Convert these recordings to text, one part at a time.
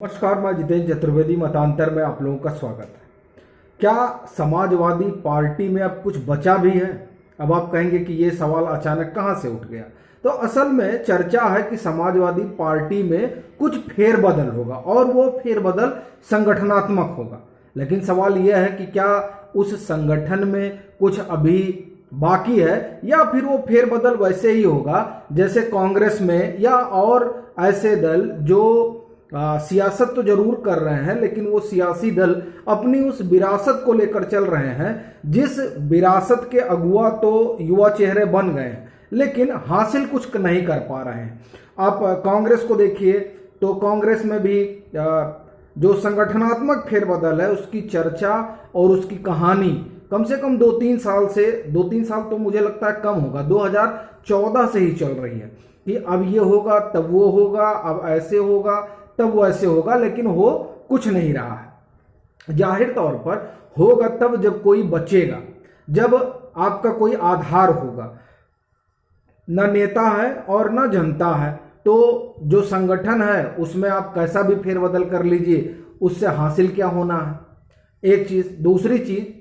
नमस्कार, मैं जितेंद्र चतुर्वेदी। मतांतर में आप लोगों का स्वागत है। क्या समाजवादी पार्टी में अब कुछ बचा भी है? अब आप कहेंगे कि ये सवाल अचानक कहाँ से उठ गया। तो असल में चर्चा है कि समाजवादी पार्टी में कुछ फेरबदल होगा और वो फेरबदल संगठनात्मक होगा। लेकिन सवाल यह है कि क्या उस संगठन में कुछ अभी बाकी है या फिर वो फेरबदल वैसे ही होगा जैसे कांग्रेस में या और ऐसे दल जो सियासत तो जरूर कर रहे हैं, लेकिन वो सियासी दल अपनी उस विरासत को लेकर चल रहे हैं जिस विरासत के अगुआ तो युवा चेहरे बन गए हैं लेकिन हासिल कुछ नहीं कर पा रहे हैं। आप कांग्रेस को देखिए तो कांग्रेस में भी जो संगठनात्मक फेरबदल है उसकी चर्चा और उसकी कहानी कम से कम 2-3 साल तो मुझे लगता है कम होगा, 2014 से ही चल रही है कि अब ये होगा तब वो होगा, अब ऐसे होगा तब वो ऐसे होगा, लेकिन हो कुछ नहीं रहा है। जाहिर तौर पर होगा तब जब कोई बचेगा, जब आपका कोई आधार होगा। न नेता है और न जनता है, तो जो संगठन है उसमें आप कैसा भी फेरबदल कर लीजिए, उससे हासिल क्या होना है, एक चीज। दूसरी चीज,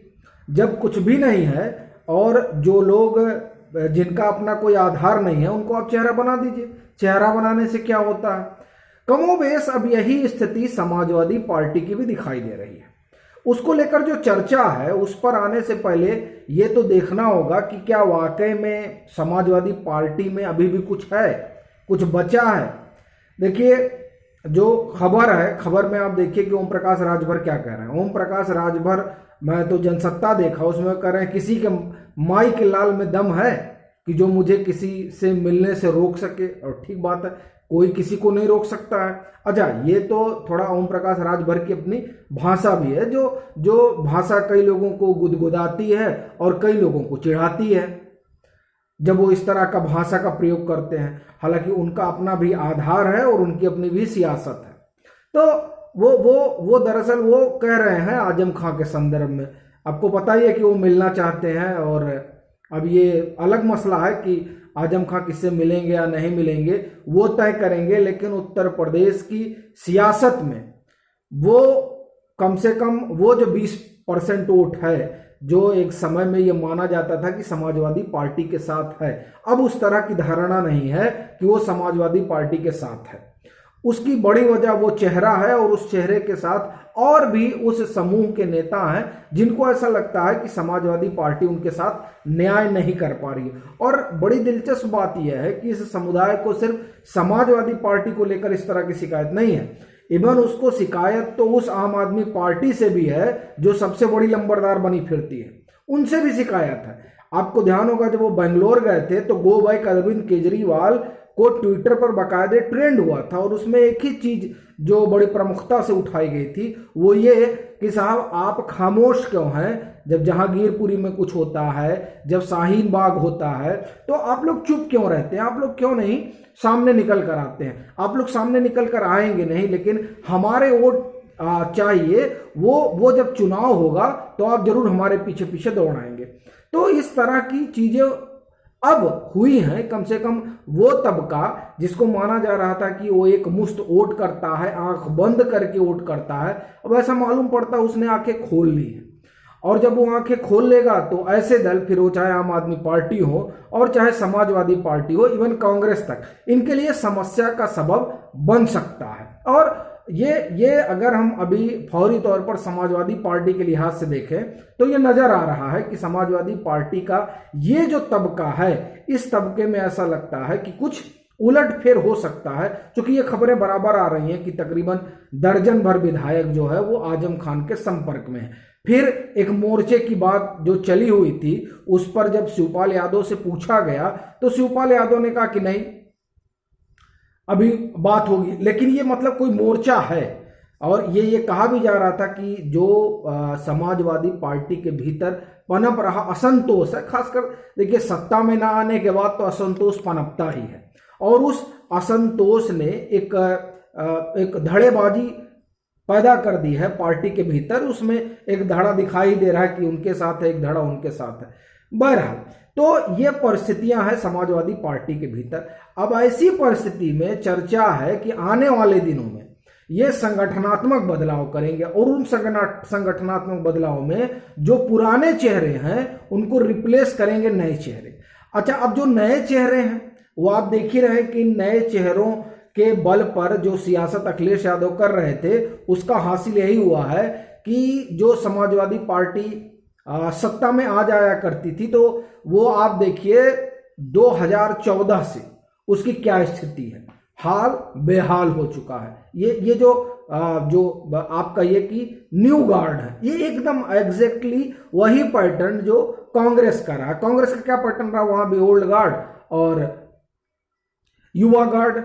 जब कुछ भी नहीं है और जो लोग जिनका अपना कोई आधार नहीं है उनको आप चेहरा बना दीजिए। चेहरा बनाने से क्या होता है? कमोबेश अब यही स्थिति समाजवादी पार्टी की भी दिखाई दे रही है। उसको लेकर जो चर्चा है उस पर आने से पहले ये तो देखना होगा कि क्या वाकई में समाजवादी पार्टी में अभी भी कुछ है, कुछ बचा है। देखिए, जो खबर है, खबर में आप देखिए कि ओम प्रकाश राजभर क्या कह रहे हैं। ओम प्रकाश राजभर, मैं तो जनसत्ता देखा, उसमें कह रहे हैं किसी के माई के लाल में दम है कि जो मुझे किसी से मिलने से रोक सके। और ठीक बात है, कोई किसी को नहीं रोक सकता है। अच्छा, ये तो थोड़ा ओम प्रकाश राजभर की अपनी भाषा भी है, जो भाषा कई लोगों को गुदगुदाती है और कई लोगों को चिढ़ाती है जब वो इस तरह का भाषा का प्रयोग करते हैं। हालांकि उनका अपना भी आधार है और उनकी अपनी भी सियासत है। तो वो दरअसल वो कह रहे हैं आजम खां के संदर्भ में। आपको पता ही है कि वो मिलना चाहते हैं और अब ये अलग मसला है कि आजम खां किससे मिलेंगे या नहीं मिलेंगे, वो तय करेंगे। लेकिन उत्तर प्रदेश की सियासत में वो कम से कम वो जो 20% वोट है, जो एक समय में ये माना जाता था कि समाजवादी पार्टी के साथ है, अब उस तरह की धारणा नहीं है कि वो समाजवादी पार्टी के साथ है। उसकी बड़ी वजह वो चेहरा है और उस चेहरे के साथ और भी उस समूह के नेता हैं जिनको ऐसा लगता है कि समाजवादी पार्टी उनके साथ न्याय नहीं कर पा रही है। और बड़ी दिलचस्प बात यह है कि इस समुदाय को सिर्फ समाजवादी पार्टी को लेकर इस तरह की शिकायत नहीं है, इवन उसको शिकायत तो उस आम आदमी पार्टी से भी है जो सबसे बड़ी लंबरदार बनी फिरती है, उनसे भी शिकायत है। आपको ध्यान होगा जब वो बेंगलोर गए थे तो गो बैक अरविंद केजरीवाल को ट्विटर पर बाकायदे ट्रेंड हुआ था और उसमें एक ही चीज जो बड़ी प्रमुखता से उठाई गई थी वो ये कि साहब आप खामोश क्यों हैं जब जहांगीरपुरी में कुछ होता है, जब शाहीन बाग होता है तो आप लोग चुप क्यों रहते हैं, आप लोग क्यों नहीं सामने निकल कर आते हैं। आप लोग सामने निकल कर आएंगे नहीं, लेकिन हमारे वोट चाहिए, वो जब चुनाव होगा तो आप जरूर हमारे पीछे पीछे दौड़ आएंगे। तो इस तरह की चीजें अब हुई हैं। कम से कम वो तबका जिसको माना जा रहा था कि वो एक मुश्त वोट करता है, आंख बंद करके वोट करता है, अब ऐसा मालूम पड़ता है उसने आंखें खोल ली है। और जब वो आंखें खोल लेगा तो ऐसे दल, फिर वो चाहे आम आदमी पार्टी हो और चाहे समाजवादी पार्टी हो, इवन कांग्रेस तक, इनके लिए समस्या का सबब बन सकता है। और ये अगर हम अभी फौरी तौर पर समाजवादी पार्टी के लिहाज से देखें तो ये नजर आ रहा है कि समाजवादी पार्टी का ये जो तबका है, इस तबके में ऐसा लगता है कि कुछ उलटफेर हो सकता है। क्योंकि ये खबरें बराबर आ रही हैं कि तकरीबन दर्जन भर विधायक जो है वो आजम खान के संपर्क में है। फिर एक मोर्चे की बात जो चली हुई थी उस पर जब शिवपाल यादव से पूछा गया तो शिवपाल यादव ने कहा कि नहीं, अभी बात होगी। लेकिन ये मतलब कोई मोर्चा है। और ये कहा भी जा रहा था कि जो समाजवादी पार्टी के भीतर पनप रहा असंतोष है, खासकर देखिए सत्ता में ना आने के बाद तो असंतोष पनपता ही है, और उस असंतोष ने एक धड़ेबाजी पैदा कर दी है पार्टी के भीतर। उसमें एक धड़ा दिखाई दे रहा है कि उनके साथ है, एक धड़ा उनके साथ है। बहरहाल, तो ये परिस्थितियां हैं समाजवादी पार्टी के भीतर। अब ऐसी परिस्थिति में चर्चा है कि आने वाले दिनों में ये संगठनात्मक बदलाव करेंगे और उन संगठनात्मक बदलाव में जो पुराने चेहरे हैं उनको रिप्लेस करेंगे नए चेहरे। अच्छा, अब जो नए चेहरे हैं वो आप देख ही रहे कि नए चेहरों के बल पर जो सियासत अखिलेश यादव कर रहे थे उसका हासिल यही हुआ है कि जो समाजवादी पार्टी सत्ता में आ जाया करती थी तो वो आप देखिए 2014 से उसकी क्या स्थिति है, हाल बेहाल हो चुका है। ये जो आपका ये कि न्यू गार्ड है, ये एकदम एग्जैक्टली वही पैटर्न जो कांग्रेस का रहा। कांग्रेस का क्या पैटर्न रहा, वहां भी ओल्ड गार्ड और युवा गार्ड,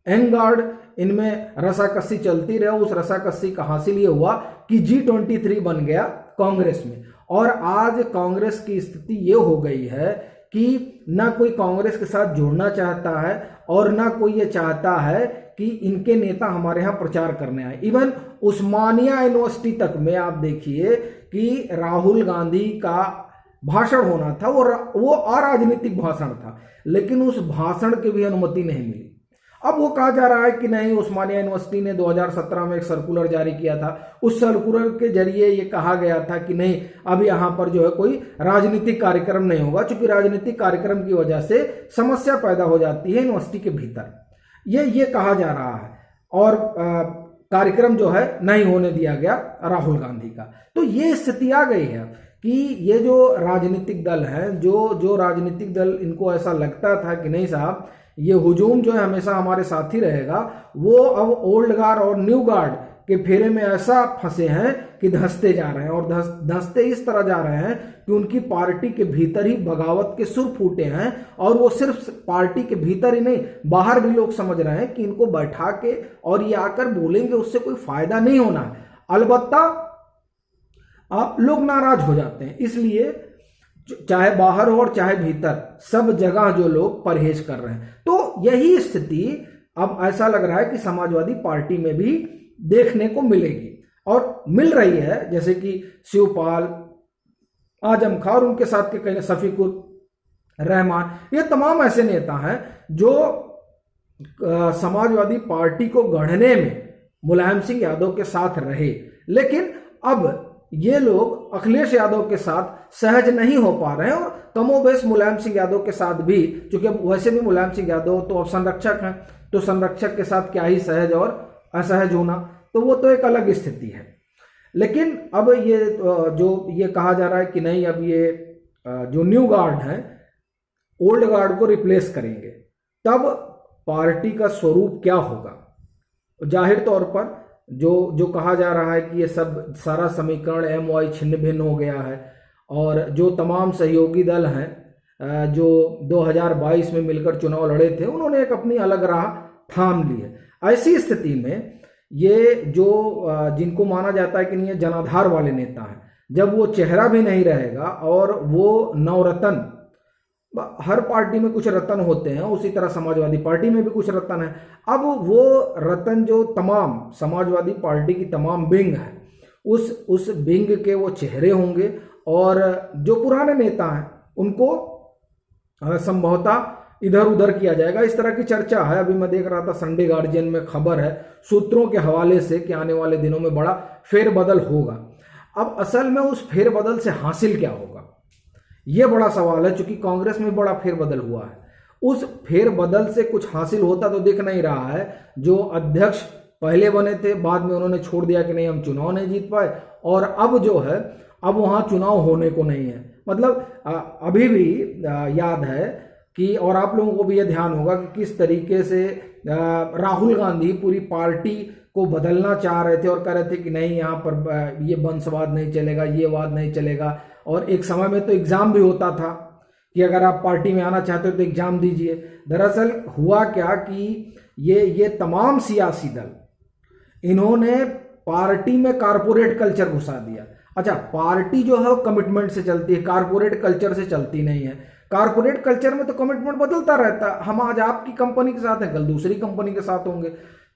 यंग गार्ड, इनमें रसाकसी चलती रहे। उस रसाकसी का हासिल ये हुआ कि G23 बन गया कांग्रेस में। और आज कांग्रेस की स्थिति ये हो गई है कि ना कोई कांग्रेस के साथ जुड़ना चाहता है और ना कोई ये चाहता है कि इनके नेता हमारे यहाँ प्रचार करने आए। इवन उस्मानिया यूनिवर्सिटी तक में आप देखिए कि राहुल गांधी का भाषण होना था, वो अराजनीतिक भाषण था, लेकिन उस भाषण की भी अनुमति नहीं मिली। अब वो कहा जा रहा है कि नहीं, उस्मानिया यूनिवर्सिटी ने 2017 में एक सर्कुलर जारी किया था, उस सर्कुलर के जरिए ये कहा गया था कि नहीं, अब यहाँ पर जो है कोई राजनीतिक कार्यक्रम नहीं होगा, क्योंकि राजनीतिक कार्यक्रम की वजह से समस्या पैदा हो जाती है यूनिवर्सिटी के भीतर, ये कहा जा रहा है। और कार्यक्रम जो है नहीं होने दिया गया राहुल गांधी का। तो ये स्थिति आ गई है कि ये जो राजनीतिक दल हैं, जो राजनीतिक दल, इनको ऐसा लगता था कि नहीं साहब ये हुजूम जो है हमेशा हमारे साथ ही रहेगा, वो अब ओल्ड गार्ड और न्यू गार्ड के फेरे में ऐसा फंसे हैं कि धंसते जा रहे हैं। और धंसते इस तरह जा रहे हैं कि उनकी पार्टी के भीतर ही बगावत के सुर फूटे हैं। और वो सिर्फ पार्टी के भीतर ही नहीं, बाहर भी लोग समझ रहे हैं कि इनको बैठा के और ये आकर बोलेंगे उससे कोई फायदा नहीं होना है, अलबत्ता आप लोग नाराज हो जाते हैं। इसलिए चाहे बाहर हो और चाहे भीतर, सब जगह जो लोग परहेज कर रहे हैं। तो यही स्थिति अब ऐसा लग रहा है कि समाजवादी पार्टी में भी देखने को मिलेगी और मिल रही है। जैसे कि शिवपाल, आजम खान और उनके साथ के कई शफीकुर रहमान, ये तमाम ऐसे नेता हैं जो समाजवादी पार्टी को गढ़ने में मुलायम सिंह यादव के साथ रहे, लेकिन अब ये लोग अखिलेश यादव के साथ सहज नहीं हो पा रहे हैं। और कमोबेश मुलायम सिंह यादव के साथ भी, क्योंकि वैसे भी मुलायम सिंह यादव तो अब संरक्षक हैं, तो संरक्षक के साथ क्या ही सहज और असहज होना, तो वो तो एक अलग स्थिति है। लेकिन अब ये जो ये कहा जा रहा है कि नहीं, अब ये जो न्यू गार्ड हैं ओल्ड गार्ड को रिप्लेस करेंगे, तब पार्टी का स्वरूप क्या होगा। जाहिर तौर पर जो कहा जा रहा है कि ये सब सारा समीकरण MY छिन्न भिन्न हो गया है और जो तमाम सहयोगी दल हैं जो 2022 में मिलकर चुनाव लड़े थे, उन्होंने एक अपनी अलग राह थाम ली है। ऐसी स्थिति में ये जो जिनको माना जाता है कि नहीं ये जनाधार वाले नेता हैं, जब वो चेहरा भी नहीं रहेगा और वो नवरत्न, हर पार्टी में कुछ रत्न होते हैं, उसी तरह समाजवादी पार्टी में भी कुछ रत्न है। अब वो रत्न जो तमाम समाजवादी पार्टी की तमाम विंग है, उस विंग के वो चेहरे होंगे और जो पुराने नेता हैं उनको संभवतः इधर उधर किया जाएगा। इस तरह की चर्चा है। अभी मैं देख रहा था संडे गार्जियन में खबर है सूत्रों के हवाले से कि आने वाले दिनों में बड़ा फेरबदल होगा। अब असल में उस फेरबदल से हासिल क्या होगा, यह बड़ा सवाल है, क्योंकि कांग्रेस में बड़ा फेरबदल हुआ है। उस फेरबदल से कुछ हासिल होता तो दिख नहीं रहा है। जो अध्यक्ष पहले बने थे, बाद में उन्होंने छोड़ दिया कि नहीं हम चुनाव नहीं जीत पाए, और अब जो है अब वहां चुनाव होने को नहीं है। मतलब अभी भी याद है कि, और आप लोगों को भी यह ध्यान होगा कि किस तरीके से राहुल गांधी पूरी पार्टी को बदलना चाह रहे थे और कह रहे थे कि नहीं यहाँ पर ये वंशवाद नहीं चलेगा, ये वाद नहीं चलेगा। और एक समय में तो एग्जाम भी होता था कि अगर आप पार्टी में आना चाहते हो तो एग्जाम दीजिए। दरअसल हुआ क्या कि ये तमाम सियासी दल, इन्होंने पार्टी में कारपोरेट कल्चर घुसा दिया। अच्छा, पार्टी जो है वो कमिटमेंट से चलती है, कारपोरेट कल्चर से चलती नहीं है। कारपोरेट कल्चर में तो कमिटमेंट बदलता रहता है, हम आज आपकी कंपनी के साथ हैं, कल दूसरी कंपनी के साथ होंगे।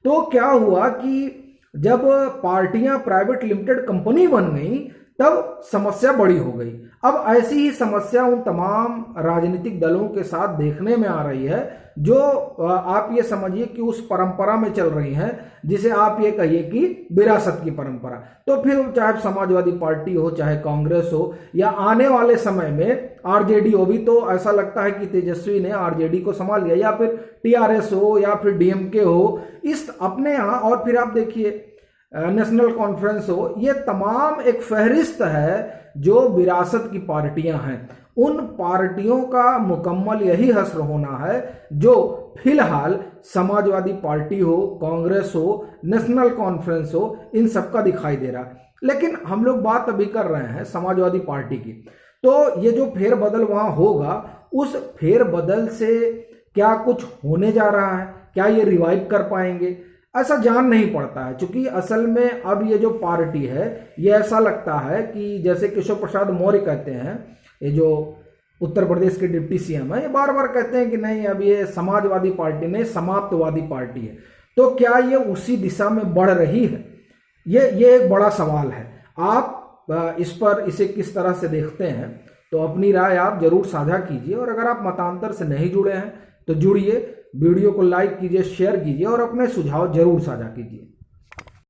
तो क्या हुआ कि जब पार्टियां प्राइवेट लिमिटेड कंपनी बन गई तब समस्या बड़ी हो गई। अब ऐसी ही समस्या उन तमाम राजनीतिक दलों के साथ देखने में आ रही है जो आप ये समझिए कि उस परंपरा में चल रही हैं, जिसे आप ये कहिए कि विरासत की परंपरा। तो फिर चाहे समाजवादी पार्टी हो, चाहे कांग्रेस हो, या आने वाले समय में आरजेडी हो, भी तो ऐसा लगता है कि तेजस्वी ने आरजेडी को संभाल लिया, या फिर टीआरएस हो, या फिर डीएमके हो, इस अपने यहाँ। और फिर आप देखिए नेशनल कॉन्फ्रेंस हो, ये तमाम एक फहरिस्त है जो विरासत की पार्टियां हैं। उन पार्टियों का मुकम्मल यही हश्र होना है जो फिलहाल समाजवादी पार्टी हो, कांग्रेस हो, नेशनल कॉन्फ्रेंस हो, इन सबका दिखाई दे रहा है। लेकिन हम लोग बात अभी कर रहे हैं समाजवादी पार्टी की। तो ये जो फेरबदल वहां होगा, उस फेरबदल से क्या कुछ होने जा रहा है, क्या ये रिवाइव कर पाएंगे, ऐसा जान नहीं पड़ता है। क्योंकि असल में अब ये जो पार्टी है, ये ऐसा लगता है कि जैसे केशव प्रसाद मौर्य कहते हैं, ये जो उत्तर प्रदेश के डिप्टी सीएम है, ये बार बार कहते हैं कि नहीं, अब ये समाजवादी पार्टी नहीं, समाप्तवादी पार्टी है। तो क्या ये उसी दिशा में बढ़ रही है? ये एक बड़ा सवाल है। आप इसे किस तरह से देखते हैं? तो अपनी राय आप जरूर साझा कीजिए, और अगर आप मतांतर से नहीं जुड़े हैं तो जुड़िए, वीडियो को लाइक कीजिए, शेयर कीजिए और अपने सुझाव जरूर साझा कीजिए।